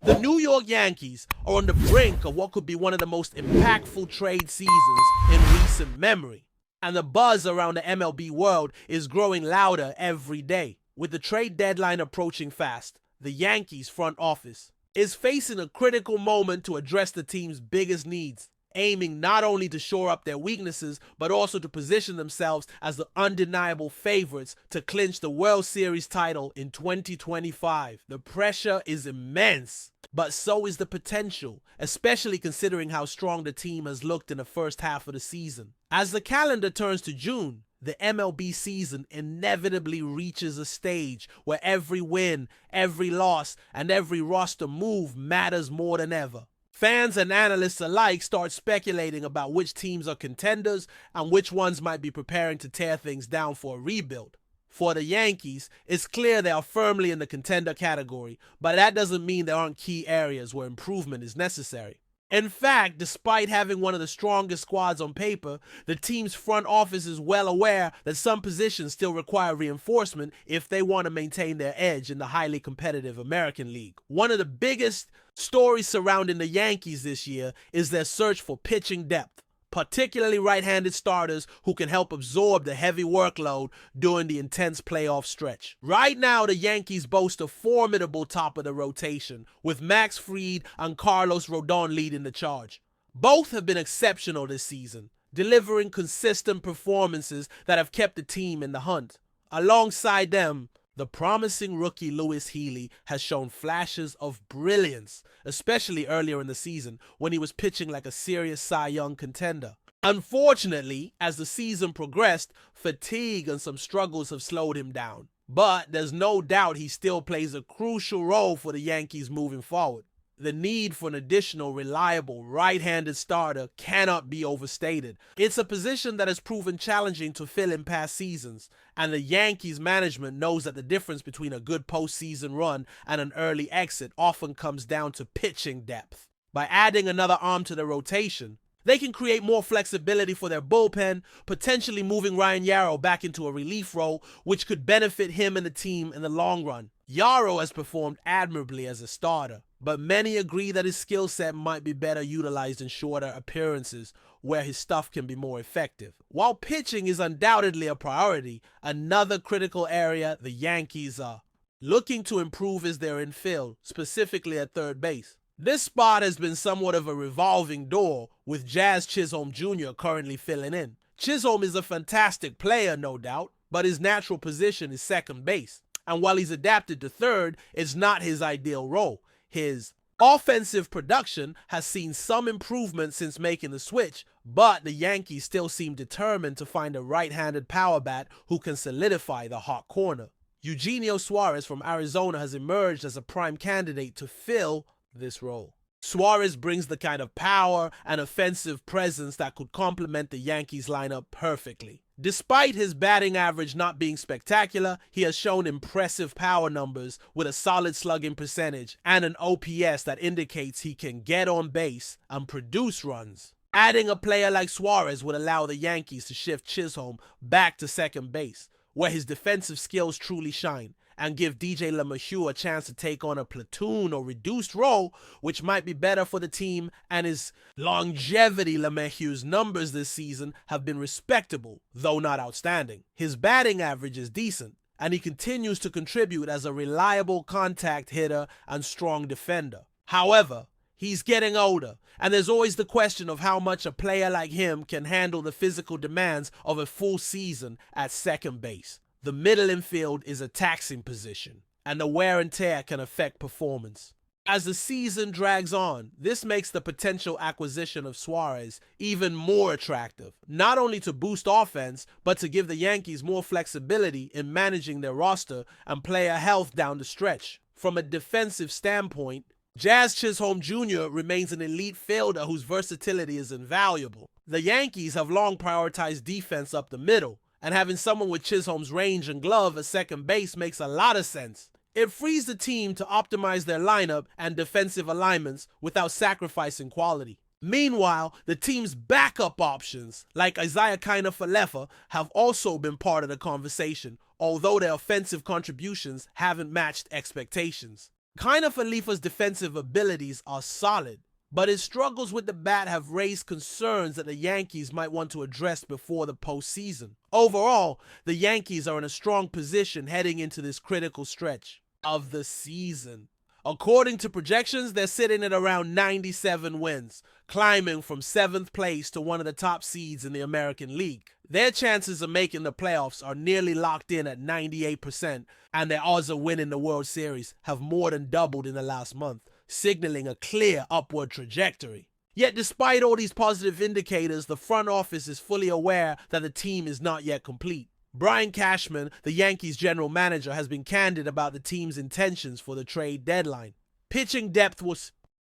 The New York Yankees are on the brink of what could be one of the most impactful trade seasons in recent memory. And the buzz around the MLB world is growing louder every day. With the trade deadline approaching fast, the Yankees front office is facing a critical moment to address the team's biggest needs, aiming not only to shore up their weaknesses, but also to position themselves as the undeniable favorites to clinch the World Series title in 2025. The pressure is immense, but so is the potential, especially considering how strong the team has looked in the first half of the season. As the calendar turns to June, the MLB season inevitably reaches a stage where every win, every loss, and every roster move matters more than ever. Fans and analysts alike start speculating about which teams are contenders and which ones might be preparing to tear things down for a rebuild. For the Yankees, it's clear they are firmly in the contender category, but that doesn't mean there aren't key areas where improvement is necessary. In fact, despite having one of the strongest squads on paper, the team's front office is well aware that some positions still require reinforcement if they want to maintain their edge in the highly competitive American League. One of the biggest stories surrounding the Yankees this year is their search for pitching depth, particularly right-handed starters who can help absorb the heavy workload during the intense playoff stretch. Right now, the Yankees boast a formidable top of the rotation, with Max Fried and Carlos Rodon leading the charge. Both have been exceptional this season, delivering consistent performances that have kept the team in the hunt. Alongside them, the promising rookie Louis Healy has shown flashes of brilliance, especially earlier in the season when he was pitching like a serious Cy Young contender. Unfortunately, as the season progressed, fatigue and some struggles have slowed him down. But there's no doubt he still plays a crucial role for the Yankees moving forward. The need for an additional reliable right-handed starter cannot be overstated. It's a position that has proven challenging to fill in past seasons, and the Yankees management knows that the difference between a good postseason run and an early exit often comes down to pitching depth. By adding another arm to the rotation, they can create more flexibility for their bullpen, potentially moving Ryan Yarrow back into a relief role, which could benefit him and the team in the long run. Yarrow has performed admirably as a starter, but many agree that his skill set might be better utilized in shorter appearances where his stuff can be more effective. While pitching is undoubtedly a priority, another critical area the Yankees are looking to improve is their infield, specifically at third base. This spot has been somewhat of a revolving door, with Jazz Chisholm Jr. currently filling in. Chisholm is a fantastic player, no doubt, but his natural position is second base. And while he's adapted to third, it's not his ideal role. His offensive production has seen some improvement since making the switch, but the Yankees still seem determined to find a right-handed power bat who can solidify the hot corner. Eugenio Suarez from Arizona has emerged as a prime candidate to fill this role. Suarez brings the kind of power and offensive presence that could complement the Yankees lineup perfectly. Despite his batting average not being spectacular, he has shown impressive power numbers with a solid slugging percentage and an OPS that indicates he can get on base and produce runs. Adding a player like Suarez would allow the Yankees to shift Chisholm back to second base, where his defensive skills truly shine, and give DJ LeMahieu a chance to take on a platoon or reduced role, which might be better for the team and his longevity. LeMahieu's numbers this season have been respectable, though not outstanding. His batting average is decent, and he continues to contribute as a reliable contact hitter and strong defender. However, he's getting older, and there's always the question of how much a player like him can handle the physical demands of a full season at second base. The middle infield is a taxing position, and the wear and tear can affect performance. As the season drags on, this makes the potential acquisition of Suarez even more attractive, not only to boost offense, but to give the Yankees more flexibility in managing their roster and player health down the stretch. From a defensive standpoint, Jazz Chisholm Jr. remains an elite fielder whose versatility is invaluable. The Yankees have long prioritized defense up the middle, and having someone with Chisholm's range and glove at second base makes a lot of sense. It frees the team to optimize their lineup and defensive alignments without sacrificing quality. Meanwhile, the team's backup options, like Isaiah Kiner-Falefa, have also been part of the conversation, although their offensive contributions haven't matched expectations. Kiner-Falefa's defensive abilities are solid, but his struggles with the bat have raised concerns that the Yankees might want to address before the postseason. Overall, the Yankees are in a strong position heading into this critical stretch of the season. According to projections, they're sitting at around 97 wins, climbing from 7th place to one of the top seeds in the American League. Their chances of making the playoffs are nearly locked in at 98%, and their odds of winning the World Series have more than doubled in the last month, signaling a clear upward trajectory. Yet despite all these positive indicators, the front office is fully aware that the team is not yet complete. Brian Cashman, the Yankees general manager, has been candid about the team's intentions for the trade deadline. Pitching depth will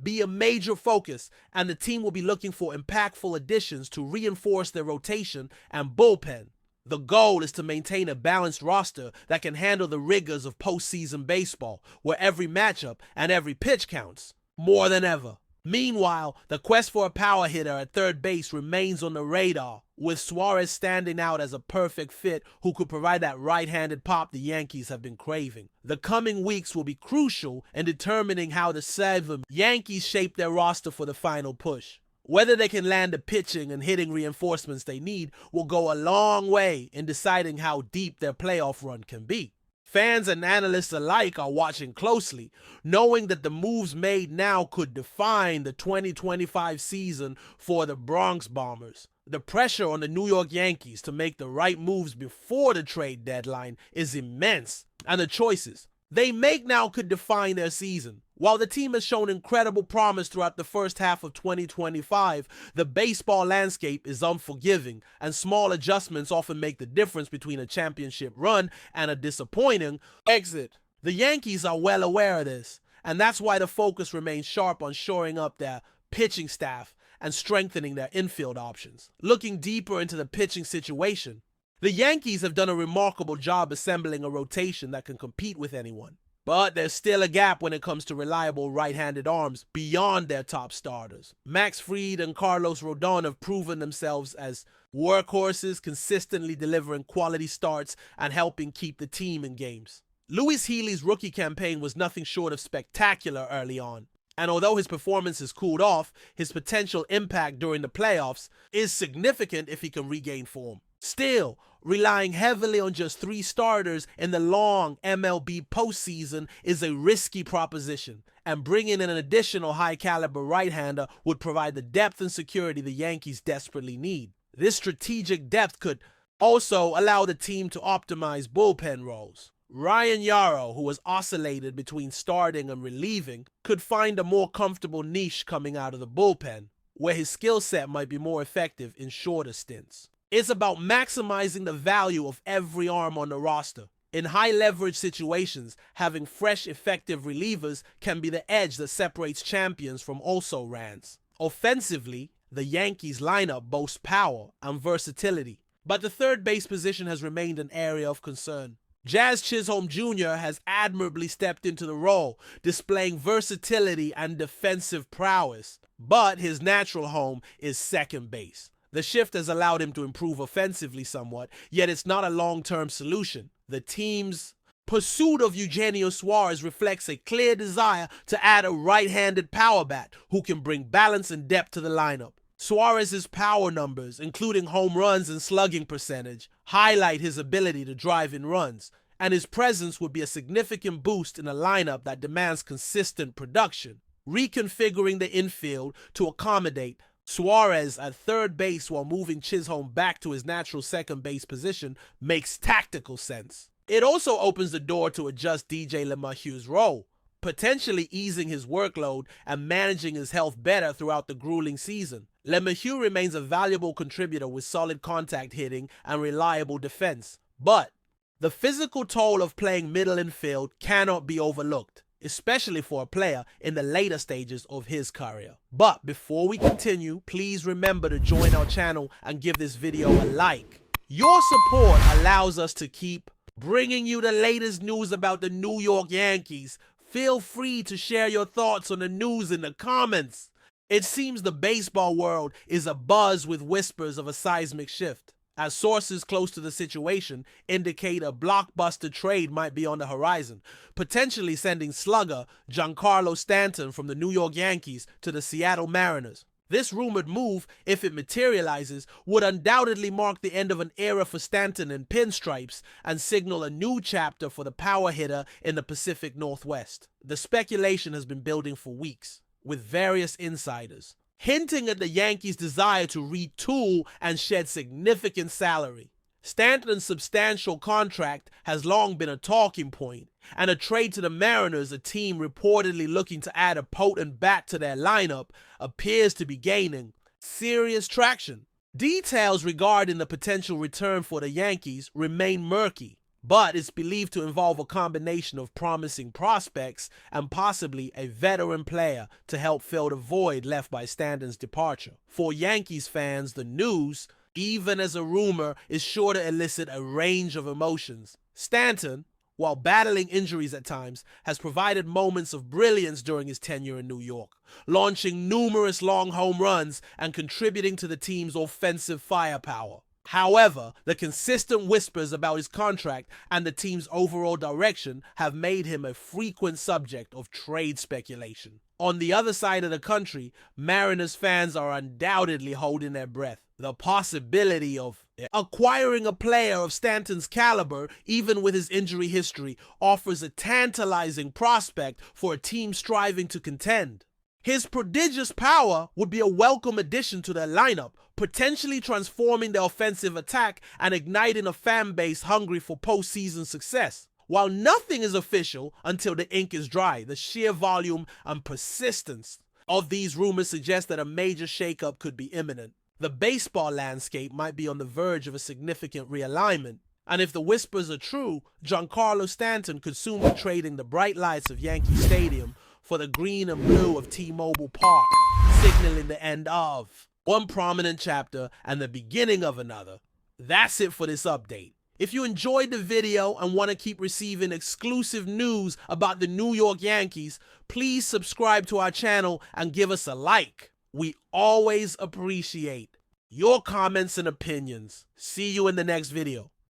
be a major focus, and the team will be looking for impactful additions to reinforce their rotation and bullpen. The goal is to maintain a balanced roster that can handle the rigors of postseason baseball, where every matchup and every pitch counts, more than ever. Meanwhile, the quest for a power hitter at third base remains on the radar, with Suarez standing out as a perfect fit who could provide that right-handed pop the Yankees have been craving. The coming weeks will be crucial in determining how the 7 Yankees shape their roster for the final push. Whether they can land the pitching and hitting reinforcements they need will go a long way in deciding how deep their playoff run can be. Fans and analysts alike are watching closely, knowing that the moves made now could define the 2025 season for the Bronx Bombers. The pressure on the New York Yankees to make the right moves before the trade deadline is immense, and the choices they make now could define their season. While the team has shown incredible promise throughout the first half of 2025, the baseball landscape is unforgiving, and small adjustments often make the difference between a championship run and a disappointing exit. The Yankees are well aware of this, and that's why the focus remains sharp on shoring up their pitching staff and strengthening their infield options. Looking deeper into the pitching situation, the Yankees have done a remarkable job assembling a rotation that can compete with anyone. But there's still a gap when it comes to reliable right-handed arms beyond their top starters. Max Fried and Carlos Rodon have proven themselves as workhorses, consistently delivering quality starts and helping keep the team in games. Luis Healy's rookie campaign was nothing short of spectacular early on. And although his performance has cooled off, his potential impact during the playoffs is significant if he can regain form. Still, relying heavily on just 3 starters in the long MLB postseason is a risky proposition, and bringing in an additional high-caliber right-hander would provide the depth and security the Yankees desperately need. This strategic depth could also allow the team to optimize bullpen roles. Ryan Yaro, who has oscillated between starting and relieving, could find a more comfortable niche coming out of the bullpen, where his skill set might be more effective in shorter stints. It's about maximizing the value of every arm on the roster. In high-leverage situations, having fresh, effective relievers can be the edge that separates champions from also-rans. Offensively, the Yankees lineup boasts power and versatility, but the third base position has remained an area of concern. Jazz Chisholm Jr. has admirably stepped into the role, displaying versatility and defensive prowess, but his natural home is second base. The shift has allowed him to improve offensively somewhat, yet it's not a long-term solution. The team's pursuit of Eugenio Suarez reflects a clear desire to add a right-handed power bat who can bring balance and depth to the lineup. Suarez's power numbers, including home runs and slugging percentage, highlight his ability to drive in runs, and his presence would be a significant boost in a lineup that demands consistent production. Reconfiguring the infield to accommodate Suarez at third base while moving Chisholm back to his natural second base position makes tactical sense. It also opens the door to adjust DJ LeMahieu's role, potentially easing his workload and managing his health better throughout the grueling season. LeMahieu remains a valuable contributor with solid contact hitting and reliable defense, but the physical toll of playing middle infield cannot be overlooked, especially for a player in the later stages of his career. But before we continue, please remember to join our channel and give this video a like. Your support allows us to keep bringing you the latest news about the New York Yankees. Feel free to share your thoughts on the news in the comments. It seems the baseball world is abuzz with whispers of a seismic shift, as sources close to the situation indicate a blockbuster trade might be on the horizon, potentially sending slugger Giancarlo Stanton from the New York Yankees to the Seattle Mariners. This rumored move, if it materializes, would undoubtedly mark the end of an era for Stanton in pinstripes and signal a new chapter for the power hitter in the Pacific Northwest. The speculation has been building for weeks, with various insiders hinting at the Yankees' desire to retool and shed significant salary. Stanton's substantial contract has long been a talking point, and a trade to the Mariners, a team reportedly looking to add a potent bat to their lineup, appears to be gaining serious traction. Details regarding the potential return for the Yankees remain murky, but it's believed to involve a combination of promising prospects and possibly a veteran player to help fill the void left by Stanton's departure. For Yankees fans, the news, even as a rumor, is sure to elicit a range of emotions. Stanton, while battling injuries at times, has provided moments of brilliance during his tenure in New York, launching numerous long home runs and contributing to the team's offensive firepower. However, the consistent whispers about his contract and the team's overall direction have made him a frequent subject of trade speculation. On the other side of the country, Mariners fans are undoubtedly holding their breath. The possibility of acquiring a player of Stanton's caliber, even with his injury history, offers a tantalizing prospect for a team striving to contend. His prodigious power would be a welcome addition to their lineup, potentially transforming their offensive attack and igniting a fan base hungry for postseason success. While nothing is official until the ink is dry, the sheer volume and persistence of these rumors suggest that a major shakeup could be imminent. The baseball landscape might be on the verge of a significant realignment, and if the whispers are true, Giancarlo Stanton could soon be trading the bright lights of Yankee Stadium for the green and blue of T-Mobile Park, signaling the end of one prominent chapter and the beginning of another. That's it for this update. If you enjoyed the video and want to keep receiving exclusive news about the New York Yankees, please subscribe to our channel and give us a like. We always appreciate your comments and opinions. See you in the next video.